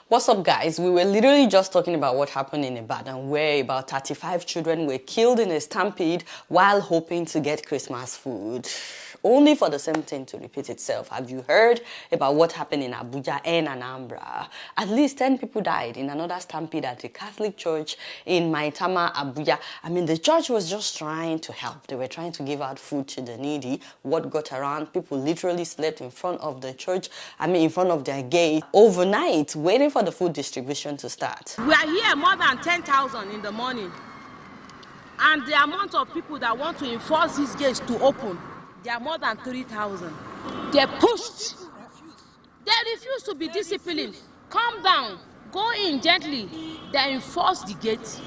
What's up, guys? We were literally just talking about what happened in Ibadan, where about 35 children were killed in a stampede while hoping to get Christmas food. Only for the same thing to repeat itself. Have you heard about what happened in Abuja and Anambra? At least 10 people died in another stampede at the Catholic church in Maitama, Abuja. I mean, the church was just trying to help. They were trying to give out food to the needy. What got around, people literally slept in front of the church, in front of their gate overnight, waiting for the food distribution to start. We are here more than 10,000 in the morning. And the amount of people that want to enforce these gates to open, there are more than 3,000. They pushed. They refuse to be disciplined. Calm down. Go in gently. They enforce the gate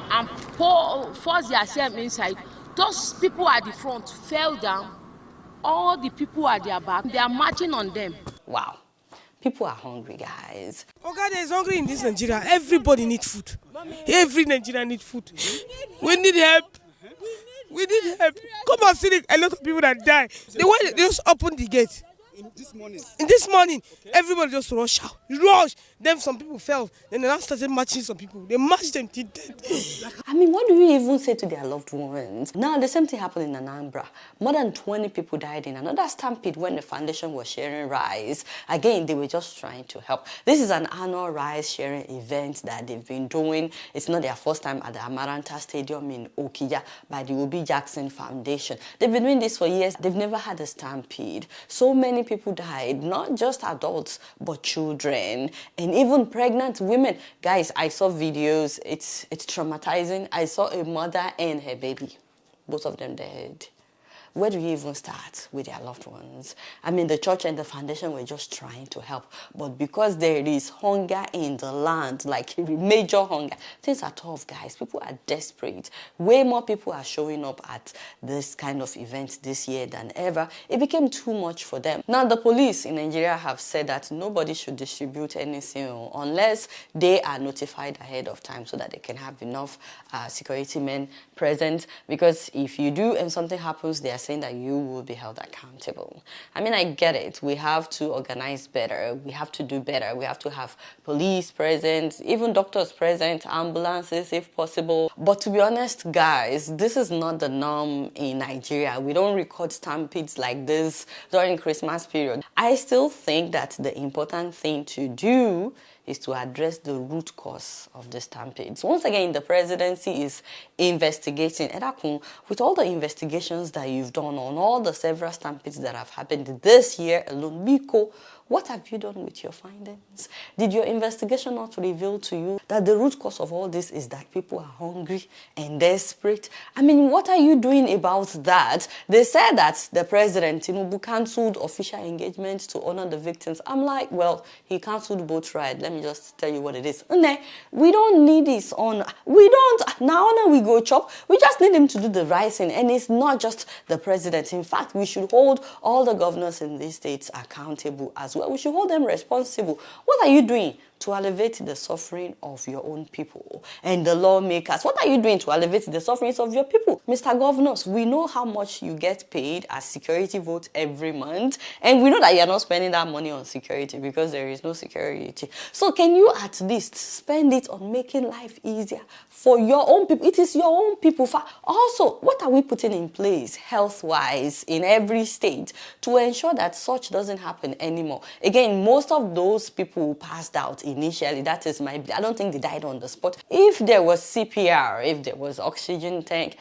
and force themselves inside. Those people at the front fell down. All the people at their back, they are marching on them. Wow. People are hungry, guys. Uganda is hungry in this Nigeria. Everybody needs food. Every Nigerian needs food. We need help. We need help. Come and see a lot of people that die. The way they just open the gate. In this morning, okay. Everybody just rush out. Rush. Then some people fell. Then they now started marching some people. They marched them to death. What do you even say to their loved ones? Now, the same thing happened in Anambra. More than 20 people died in another stampede when the foundation was sharing rice. Again, they were just trying to help. This is an annual rice sharing event that they've been doing. It's not their first time at the Amaranta Stadium in Okija by the Obi Jackson Foundation. They've been doing this for years. They've never had a stampede. So many people died, not just adults, but children and even pregnant women. Guys, I saw videos. It's traumatizing. I saw a mother and her baby, both of them dead. Where do you even start with their loved ones? The church and the foundation were just trying to help. But because there is hunger in the land, like major hunger, things are tough, guys. People are desperate. Way more people are showing up at this kind of event this year than ever. It became too much for them. Now, the police in Nigeria have said that nobody should distribute anything unless they are notified ahead of time so that they can have enough security men present. Because if you do and something happens, they are saying that you will be held accountable. I get it. We have to organize better. We have to do better. We have to have police present, even doctors present, ambulances if possible. But to be honest, guys, this is not the norm in Nigeria. We don't record stampedes like this during Christmas period. I still think that the important thing to do is to address the root cause of the stampedes. Once again, the presidency is investigating. Edakun, with all the investigations that you've done on all the several stampedes that have happened this year alone, Biko, what have you done with your findings? Did your investigation not reveal to you that the root cause of all this is that people are hungry and desperate? What are you doing about that? They said that the president, Tinubu, cancelled official engagement to honor the victims. I'm like, well, he cancelled boat ride. Let me just tell you what it is. We don't need this honor. We don't. Now honor we go chop. We just need him to do the right thing. And it's not just the president. In fact, we should hold all the governors in these states accountable as well. We should hold them responsible. What are you doing to alleviate the suffering of your own people? And the lawmakers, what are you doing to alleviate the sufferings of your people? Mr. Governors, we know how much you get paid as security vote every month. And we know that you're not spending that money on security because there is no security. So can you at least spend it on making life easier for your own people? It is your own people. Also, what are we putting in place health-wise in every state to ensure that such doesn't happen anymore? Again, most of those people passed out initially. That is I don't think they died on the spot. If there was CPR, if there was oxygen tank,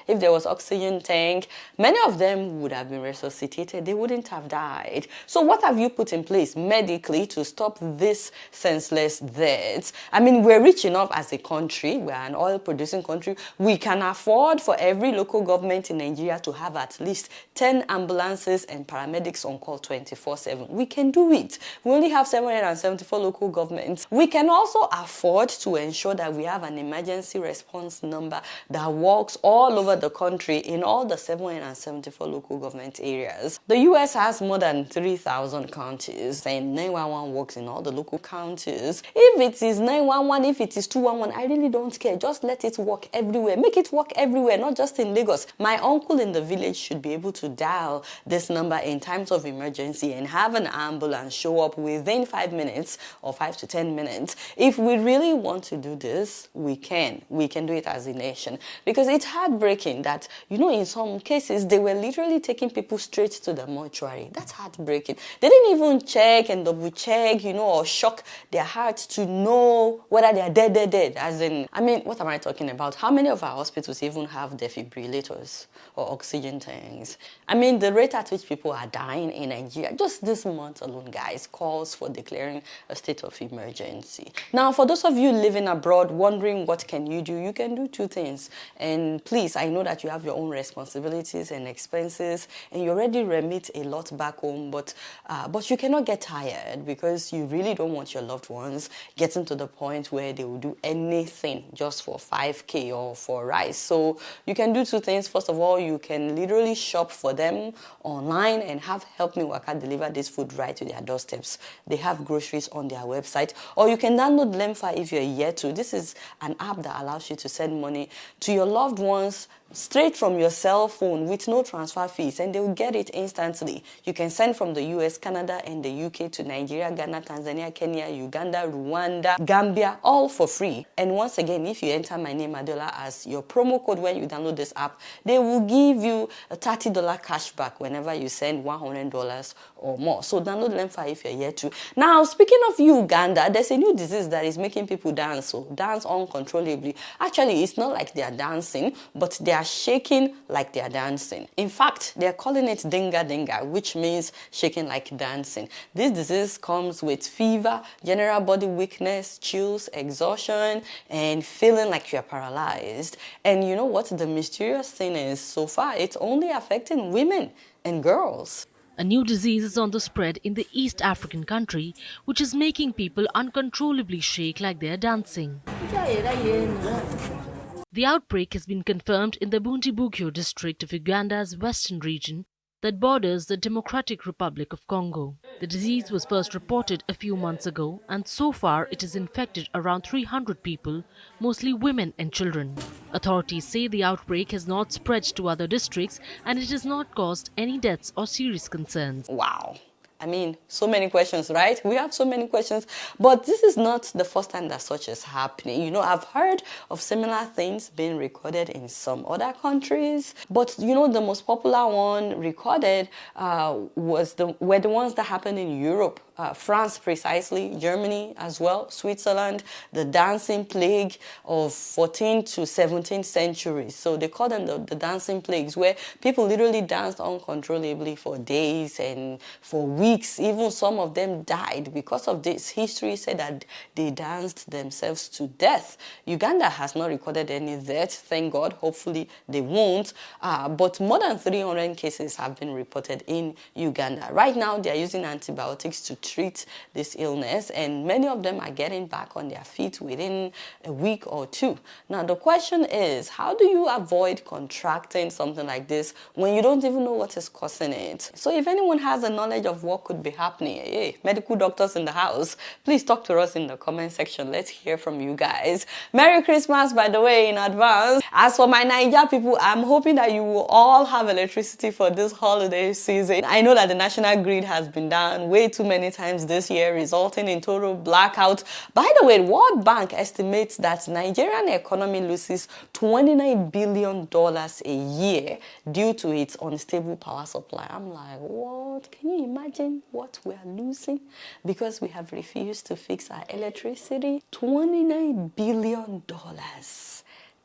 many of them would have been resuscitated. They wouldn't have died. So what have you put in place medically to stop this senseless deaths? We're rich enough as a country. We're an oil-producing country. We can afford for every local government in Nigeria to have at least 10 ambulances and paramedics on call 24/7. We can do it. We only have 774 local governments. We can also afford to ensure that we have an emergency response number that works all over the country in all the 774 local government areas. The US has more than 3,000 counties, and 911 works in all the local counties. If it is 911, if it is 211, I really don't care. Just let it work everywhere. Make it work everywhere, not just in Lagos. My uncle in the village should be able to dial this number in times of emergency and have an ambulance show up within 5 minutes or 5 to 10 minutes continent. If we really want to do this, we can. We can do it as a nation. Because it's heartbreaking that, in some cases, they were literally taking people straight to the mortuary. That's heartbreaking. They didn't even check and double check, or shock their hearts to know whether they are dead. As in, what am I talking about? How many of our hospitals even have defibrillators or oxygen tanks? The rate at which people are dying in Nigeria, just this month alone, guys, calls for declaring a state of emergency. Now, for those of you living abroad wondering what can you do, you can do two things. And please, I know that you have your own responsibilities and expenses, and you already remit a lot back home, but you cannot get tired because you really don't want your loved ones getting to the point where they will do anything just for 5K or for rice. So you can do two things. First of all, you can literally shop for them online and have Help Me Waka deliver this food right to their doorsteps. They have groceries on their website, or you can download Lemfa if you're yet to. This is an app that allows you to send money to your loved ones straight from your cell phone with no transfer fees, and they will get it instantly. You can send from the US, Canada, and the UK to Nigeria, Ghana, Tanzania, Kenya, Uganda, Rwanda, Gambia, all for free. And once again, if you enter my name Adola as your promo code when you download this app, they will give you a $30 cashback whenever you send $100 or more. So download Lemfa if you're yet to. Now, speaking of Uganda, there's a new disease that is making people dance, so dance uncontrollably. Actually, it's not like they are dancing, but they are shaking like they are dancing. In fact, they are calling it dinga dinga, which means shaking like dancing. This disease comes with fever, general body weakness, chills, exhaustion, and feeling like you're paralyzed. And you know what the mysterious thing is? So far, it's only affecting women and girls. A new disease is on the spread in the East African country, which is making people uncontrollably shake like they are dancing. The outbreak has been confirmed in the Bundibugyo district of Uganda's western region that borders the Democratic Republic of Congo. The disease was first reported a few months ago, and so far it has infected around 300 people, mostly women and children. Authorities say the outbreak has not spread to other districts and it has not caused any deaths or serious concerns. Wow. So many questions, right? We have so many questions, but this is not the first time that such is happening. I've heard of similar things being recorded in some other countries, but the most popular one recorded were the ones that happened in Europe. France precisely, Germany as well, Switzerland, the dancing plague of 14th to 17th centuries. So they call them the dancing plagues, where people literally danced uncontrollably for days and for weeks. Even some of them died because of this. History said that they danced themselves to death. Uganda has not recorded any death, thank God. Hopefully they won't. But more than 300 cases have been reported in Uganda. Right now, they are using antibiotics to treat this illness, and many of them are getting back on their feet within a week or two. Now, the question is, how do you avoid contracting something like this when you don't even know what is causing it? So if anyone has a knowledge of what could be happening, hey, medical doctors in the house, please talk to us in the comment section. Let's hear from you guys. Merry Christmas, by the way, in advance. As for my Niger people, I'm hoping that you will all have electricity for this holiday season. I know that the national grid has been down way too many times this year, resulting in total blackout. By the way, World Bank estimates that Nigerian economy loses $29 billion a year due to its unstable power supply. I'm like, what? Can you imagine what we are losing because we have refused to fix our electricity? $29 billion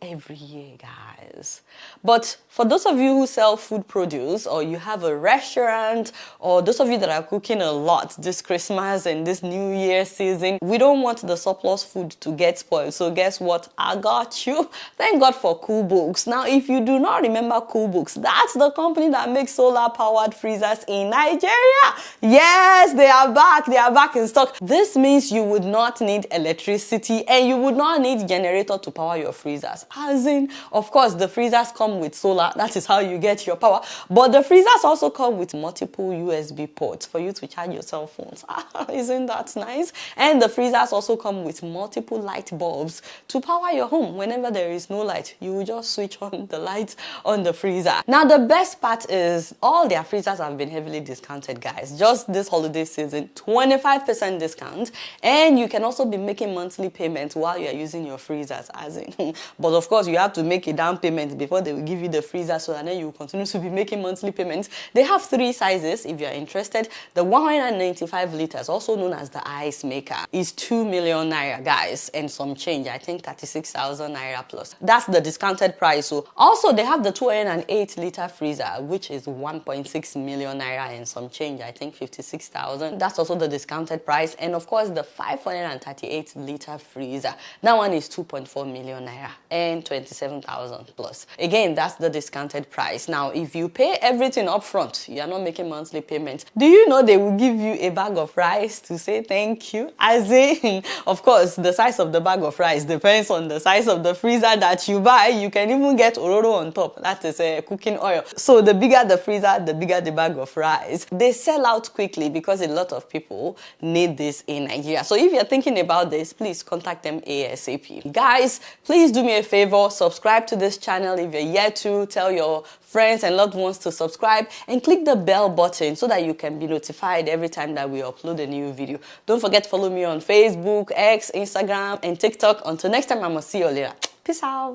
every year, guys. But for those of you who sell food produce, or you have a restaurant, or those of you that are cooking a lot this Christmas and this New Year season, we don't want the surplus food to get spoiled. So guess what? I got you. Thank God for Cool Books. Now, if you do not remember Cool Books, that's the company that makes solar-powered freezers in Nigeria. Yes, they are back. They are back in stock. This means you would not need electricity and you would not need generator to power your freezers. As in, of course, the freezers come with solar. That is how you get your power. But the freezers also come with multiple USB ports for you to charge your cell phones. Isn't that nice? And the freezers also come with multiple light bulbs to power your home. Whenever there is no light, you will just switch on the lights on the freezer. Now, the best part is all their freezers have been heavily discounted, guys. Just this holiday season, 25% discount. And you can also be making monthly payments while you're using your freezers, as in. But of course, you have to make a down payment before they will give you the freezer, so that then you will continue to be making monthly payments. They have 3 sizes if you're interested. The 195 liters, also known as the ice maker, is 2 million naira, guys, and some change. I think 36,000 naira plus. That's the discounted price. So also they have the 208 liter freezer, which is 1.6 million naira and some change. I think 56,000. That's also the discounted price. And of course, the 538 liter freezer, that one is 2.4 million naira and 27,000 plus. Again, that's the discounted price. Now, if you pay everything up front, you're not making monthly payments. Do you know they will give you a bag of rice to say thank you? As in, of course, the size of the bag of rice depends on the size of the freezer that you buy. You can even get ororo on top. That is cooking oil. So the bigger the freezer, the bigger the bag of rice. They sell out quickly because a lot of people need this in Nigeria. So if you're thinking about this, please contact them ASAP. Guys, please do me a favor, subscribe to this channel if you're yet to. Tell your friends and loved ones to subscribe and click the bell button so that you can be notified every time that we upload a new video. Don't forget to follow me on Facebook, X, Instagram, and TikTok. Until next time, I must see you later. Peace out.